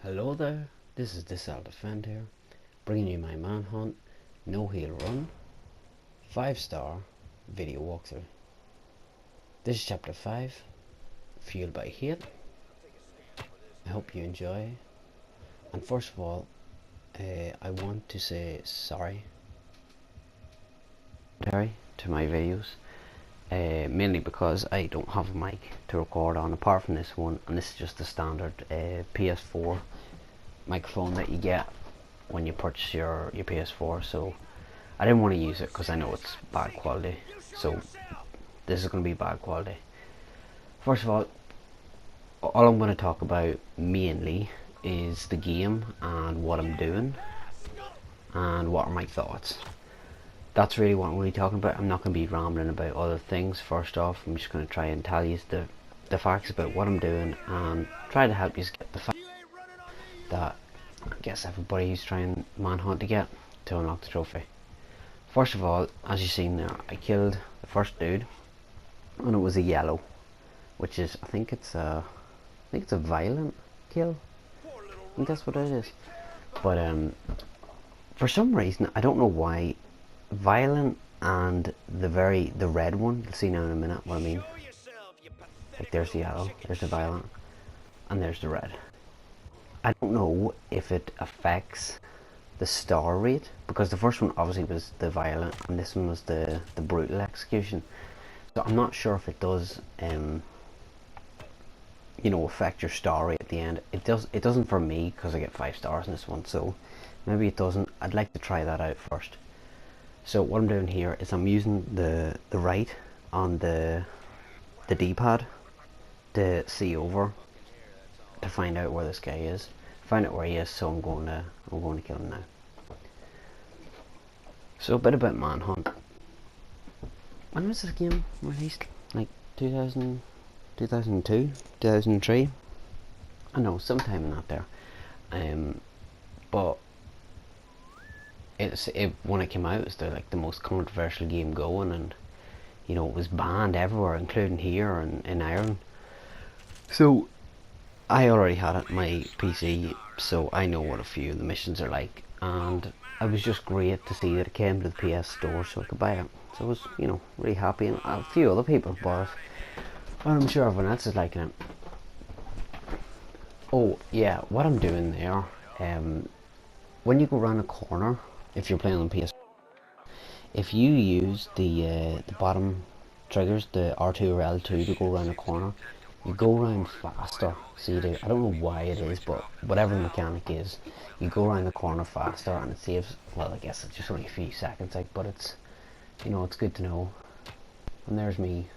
Hello there, this is the Defend here, bringing you my Manhunt, No Heal Run, 5-star video walkthrough. This is chapter 5, Fueled by Hate. I hope you enjoy, and first of all, I want to say sorry to my videos, mainly because I don't have a mic to record on apart from this one, and this is just the standard PS4 microphone that you get when you purchase your PS4, so I didn't want to use it because I know it's bad quality, so this is going to be bad quality. First of all I'm going to talk about mainly is the game and what I'm doing and what are my thoughts. That's really what I'm really talking about. I'm not going to be rambling about other things. First off, I'm just going to try and tell you the facts about what I'm doing and try to help you get the facts that I guess everybody who's trying Manhunt to get to unlock the trophy. First of all, as you've seen there, I killed the first dude and it was a yellow, which is I think it's a violent kill. I think that's what it is. But for some reason, I don't know why, violent and the red one, you'll see now in a minute what I mean. Like there's the yellow, there's the violent, and there's the red. I don't know if it affects the star rate, because the first one obviously was the violent and this one was the brutal execution. So I'm not sure if it does you know, affect your star rate at the end. It doesn't for me because I get 5 stars in this one, so maybe it doesn't. I'd like to try that out first. So what I'm doing here is I'm using the right on the D-pad to see over to find out where this guy is. Find out where he is, so I'm going to kill him now. So a bit about Manhunt. When was this game released? Like 2000, 2002, 2003? I know, sometime in that there. But when it came out, it was the most controversial game going, and you know, it was banned everywhere, including here and in Ireland. So I already had it on my PC, so I know what a few of the missions are like, and it was just great to see that it came to the PS Store so I could buy it. So I was, you know, really happy, and a few other people bought it, and I'm sure everyone else is liking it. Oh yeah, what I'm doing there, when you go around a corner, if you're playing on PS, if you use the bottom triggers, the R2 or L2 to go around a corner, you go around faster. So you do. I don't know why it is, but whatever the mechanic is, you go around the corner faster, and it saves. Well, I guess it's just only a few seconds, like, but it's, you know, it's good to know. And there's me,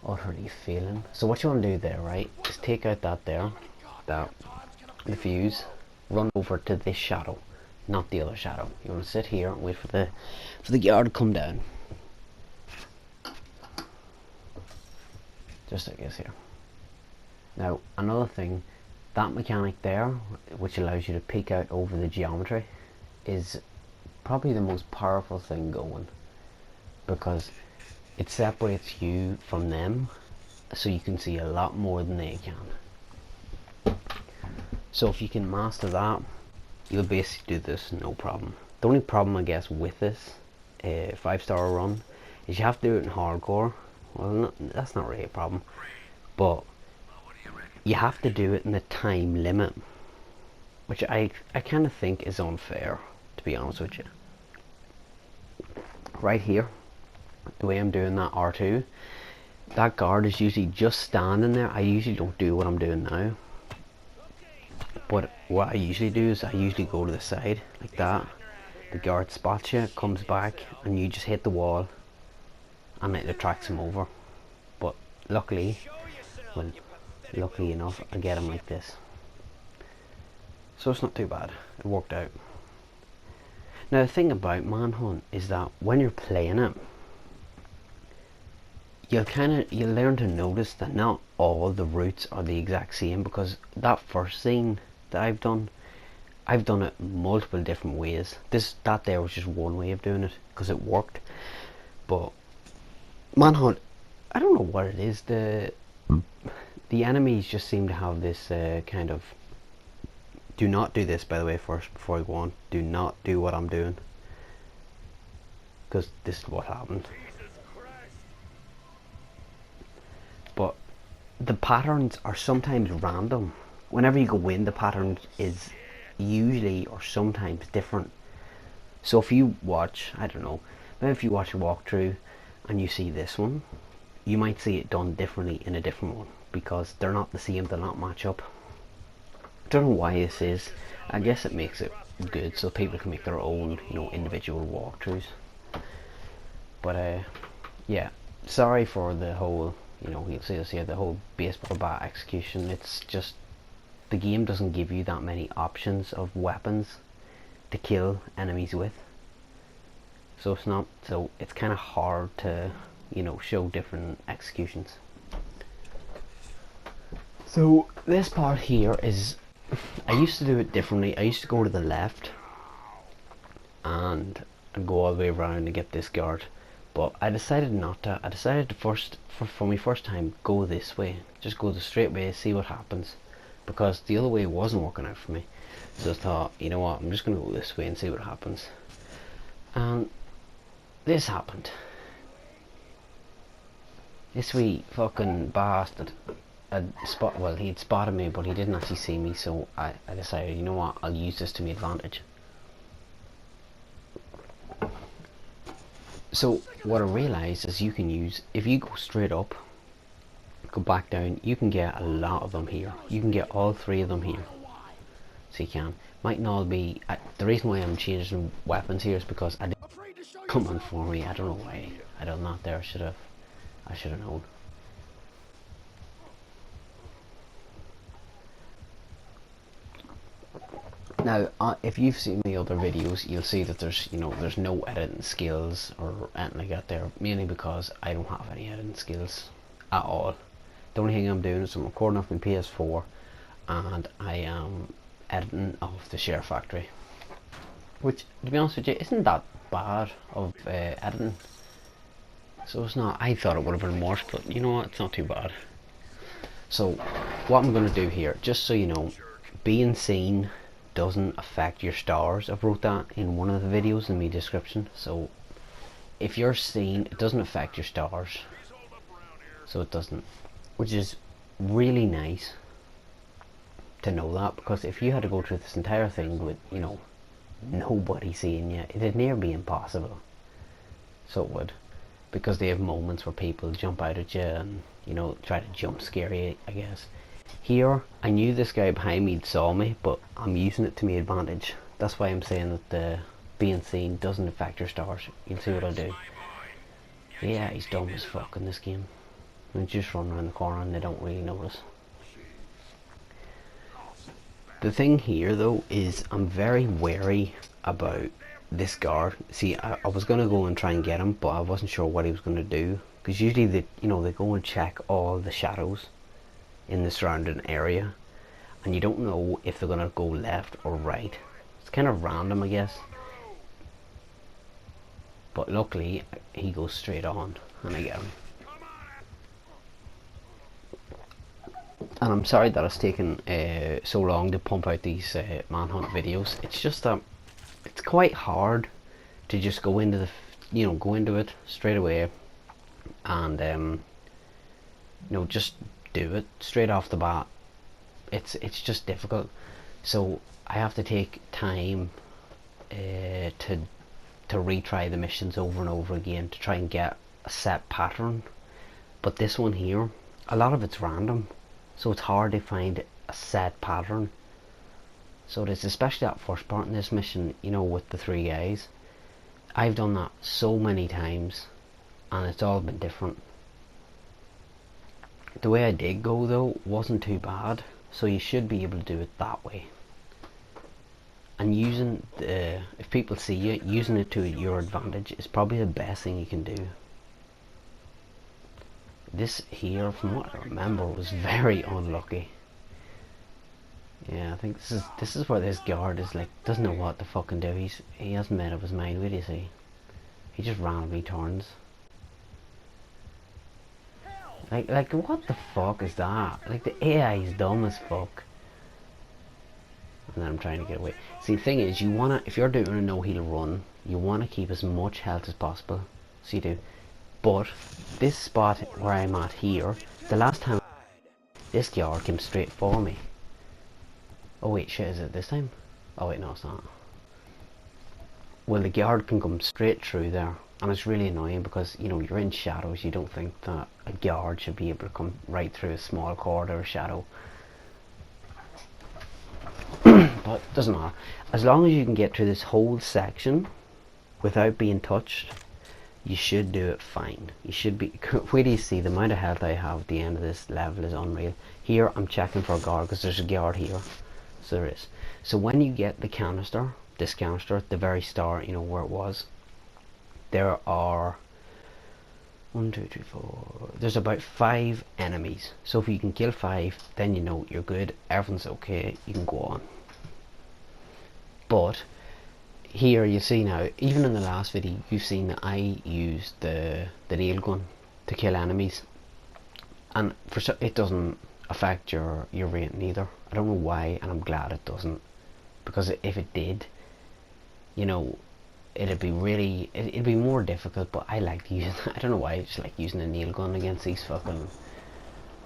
utterly failing. So what you want to do there, right, is take out the fuse, run over to this shadow, not the other shadow. You want to sit here and wait for the guard to come down. Just like this here. Now another thing, that mechanic there, which allows you to peek out over the geometry, is probably the most powerful thing going, because it separates you from them, so you can see a lot more than they can. So if you can master that, you'll basically do this no problem. The only problem, I guess, with this 5-star run is you have to do it in hardcore. Well, that's not really a problem, but you have to do it in the time limit, which I kind of think is unfair, to be honest with you. Right here, the way I'm doing that R2, that guard is usually just standing there. I usually don't do what I'm doing now, but what I usually do is I usually go to the side like that. The guard spots you, comes back, and you just hit the wall and it attracts him over. But luckily, well, luckily enough, I get him like this, so it's not too bad. It worked out. Now the thing about Manhunt is that when you're playing it, you'll learn to notice that not all the routes are the exact same, because that first scene that I've done it multiple different ways. That there was just one way of doing it because it worked. But Manhunt, I don't know what it is, the enemies just seem to have this kind of Do not do this, by the way, first, before I go on. Do not do what I'm doing, because this is what happened. But the patterns are sometimes random. Whenever you go in, the pattern is usually or sometimes different. So if you watch, I don't know, maybe if you watch a walkthrough and you see this one, you might see it done differently in a different one, because they're not the same, they're not match up. I don't know why this is. I guess it makes it good so people can make their own, you know, individual walkthroughs. But yeah, sorry for the whole, you know, you'll see this here, the whole baseball bat execution. It's just, the game doesn't give you that many options of weapons to kill enemies with. So it's kind of hard to, you know, show different executions. So this part here is, I used to do it differently. I used to go to the left and go all the way around to get this guard, but I decided not to. I decided to for my first time, go this way. Just go the straight way, see what happens, because the other way wasn't working out for me. So I thought, you know what, I'm just going to go this way and see what happens. And this happened. This wee fucking bastard he'd spotted me, but he didn't actually see me, so I decided, you know what, I'll use this to my advantage. So what I realised is you can use, if you go straight up, go back down, you can get a lot of them here. You can get all three of them here. So you can. Might not be, the reason why I'm changing weapons here is because I didn't coming for me. I don't know why I done that there. I should have known. Now, if you've seen my other videos, you'll see that there's no editing skills or anything like that there, mainly because I don't have any editing skills at all. The only thing I'm doing is I'm recording off my PS4 and I am editing off the SHAREfactory, which, to be honest with you, isn't that bad of editing. So it's not, I thought it would have been worse, but you know what, it's not too bad. So what I'm going to do here, just so you know, being seen doesn't affect your stars. I've wrote that in one of the videos in my description. So if you're seen, it doesn't affect your stars. So it doesn't, which is really nice to know that, because if you had to go through this entire thing with, you know, nobody seeing you, it'd near be impossible. So it would, because they have moments where people jump out at you and, you know, try to jump scare you, I guess. Here, I knew this guy behind me saw me, but I'm using it to my advantage. That's why I'm saying that the being seen doesn't affect your stars. You'll see what I'll do. Yeah, he's dumb as fuck in this game. And just run around the corner and they don't really notice. The thing here though is I'm very wary about this guard. See, I was going to go and try and get him, but I wasn't sure what he was going to do. Because usually they go and check all the shadows in the surrounding area, and you don't know if they're going to go left or right. It's kind of random, I guess. But luckily he goes straight on and I get him. And I'm sorry that it's taken so long to pump out these Manhunt videos. It's just that it's quite hard to just go into it straight away and just do it straight off the bat. It's just difficult. So I have to take time to retry the missions over and over again to try and get a set pattern. But this one here, a lot of it's random, so it's hard to find a set pattern. So it is, especially that first part in this mission, you know, with the 3 guys. I've done that so many times and it's all been different. The way I did go though wasn't too bad, so you should be able to do it that way. And using if people see you, using it to your advantage is probably the best thing you can do. This here, from what I remember, was very unlucky. Yeah, I think this is where this guard is like, doesn't know what to fucking do. He hasn't made up his mind. What do you see? He just randomly turns. Like what the fuck is that? Like the AI is dumb as fuck. and then I'm trying to get away. See, the thing is, you wanna, if you're doing a no-heal run, you wanna keep as much health as possible. So you do. But this spot where I'm at here, the last time this guard came straight for me. Oh wait, shit, is it this time? Oh wait, no, it's not. Well, the guard can come straight through there, and it's really annoying because, you know, you're in shadows. You don't think that a guard should be able to come right through a small corridor of shadow. But it doesn't matter. As long as you can get through this whole section without being touched, you should do it fine. You should be. Where do you see the amount of health I have at the end of this level is unreal. Here I'm checking for a guard because there's a guard here. So there is. So when you get the canister, this canister at the very start, you know where it was, there are 1, 2, 3, 4. There's about 5 enemies. So if you can kill 5, then you know you're good. Everything's okay. You can go on. But here you see now, even in the last video, you've seen that I used the nail gun to kill enemies, and it doesn't affect your rating either. I don't know why, and I'm glad it doesn't, because if it did, you know, it'd be more difficult. But I like using, I don't know why, I just like using a nail gun against these fucking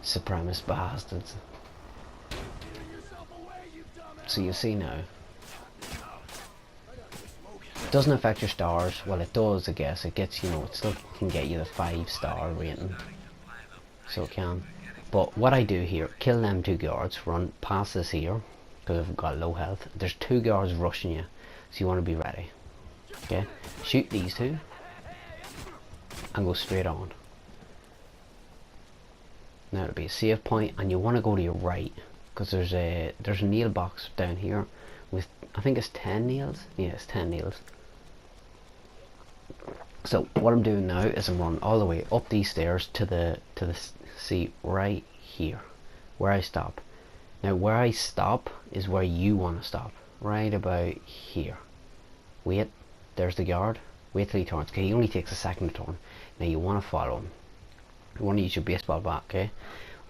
supremacist bastards. So you see now, it doesn't affect your stars. Well, it does, I guess. It gets, you know, it still can get you the 5-star rating, so it can. But what I do here, kill them 2 guards, run past this here because I've got low health. There's 2 guards rushing you, so you want to be ready. Okay, shoot these 2 and go straight on. Now it'll be a save point, and you want to go to your right because there's a nail box down here with, I think it's 10 nails. Yeah, it's 10 nails. So what I'm doing now is I'm running all the way up these stairs to the see right here where I stop. Now where I stop is where you want to stop, right about here. Wait, there's the guard. Wait till he turns. Okay, he only takes a second to turn. Now you want to follow him. You want to use your baseball bat. Okay,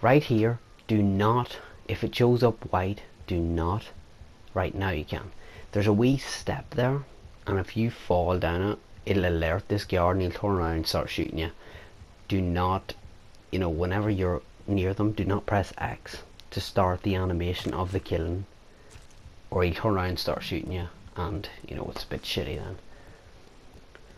right here. Do not, if it shows up white, do not. Right now you can. There's a wee step there, and if you fall down it, it'll alert this guard and he'll turn around and start shooting you. Do not, you know, whenever you're near them, do not press X to start the animation of the killing, or he'll turn around and start shooting you, and you know, it's a bit shitty then.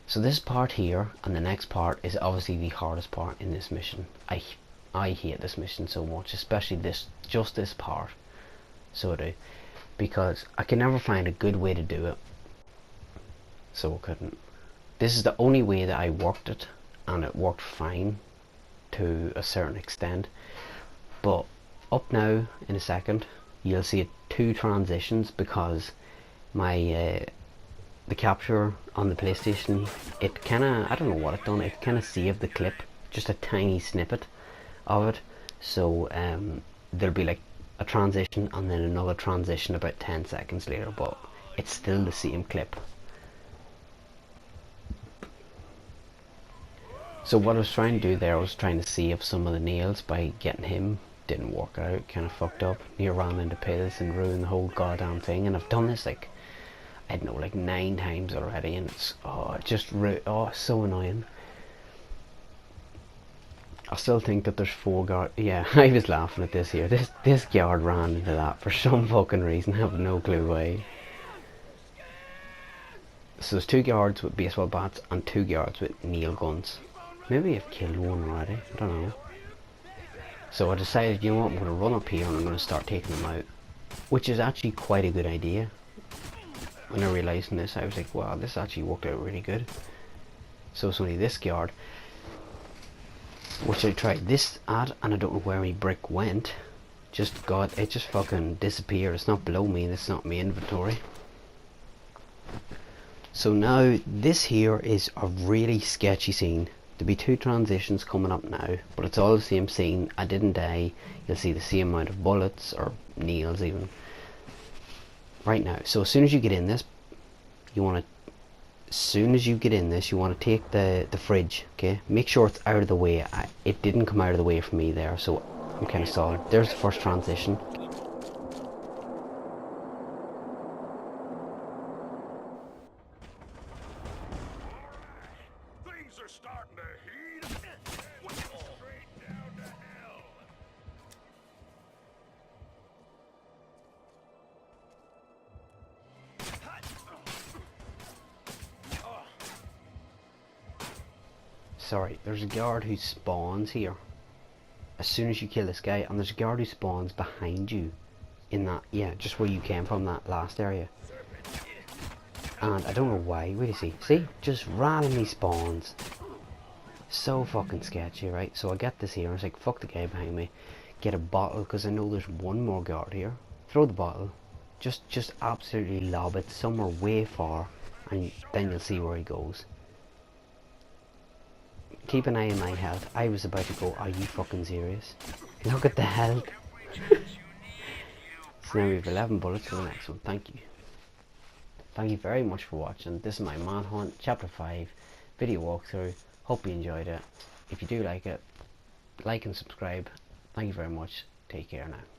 So this part here and the next part is obviously the hardest part in this mission. I hate this mission so much, especially just this part. So I do, because I can never find a good way to do it, so I couldn't. This is the only way that I worked it, and it worked fine to a certain extent. But up now in a second you'll see 2 transitions, because my the capture on the PlayStation, it kinda, I don't know what it done, it kinda saved the clip, just a tiny snippet of it. So there'll be like a transition and then another transition about 10 seconds later, but it's still the same clip. So what I was trying to do there, I was trying to save some of the nails by getting him. Didn't work out, kind of fucked up. Near ran into pills and ruined the whole goddamn thing. And I've done this like, I don't know, like 9 times already, and it's so annoying. I still think that there's 4 guards. Yeah, I was laughing at this here. This guard ran into that for some fucking reason. I have no clue why. So there's 2 guards with baseball bats and 2 guards with nail guns. Maybe I've killed one already, I don't know. So I decided, you know what, I'm going to run up here and I'm going to start taking them out, which is actually quite a good idea. When I realised this, I was like, wow, this actually worked out really good. So it's only this guard, which I tried this at, and I don't know where my brick went. It just fucking disappeared. It's not below me, it's not my inventory. So now this here is a really sketchy scene. There'll be 2 transitions coming up now, but it's all the same scene. I didn't die. You'll see the same amount of bullets, or nails even, right now. So as soon as you get in this, you want to take the fridge. Okay, make sure it's out of the way. It didn't come out of the way for me there, so I'm kind of solid. There's the first transition. sorry, there's a guard who spawns here as soon as you kill this guy, and there's a guard who spawns behind you in that, yeah, just where you came from, that last area. And I don't know why. Where do you see, just randomly spawns. So fucking sketchy, right? So I get this here, and it's like, fuck the guy behind me, get a bottle, because I know there's one more guard here. Throw the bottle, just absolutely lob it somewhere way far, and then you'll see where he goes. Keep an eye on my health. I was about to go, are you fucking serious? Look at the health. So now we have 11 bullets for the next one. Thank you. Thank you very much for watching. This is my Manhunt Chapter 5 video walkthrough. Hope you enjoyed it. If you do like it, like and subscribe. Thank you very much. Take care now.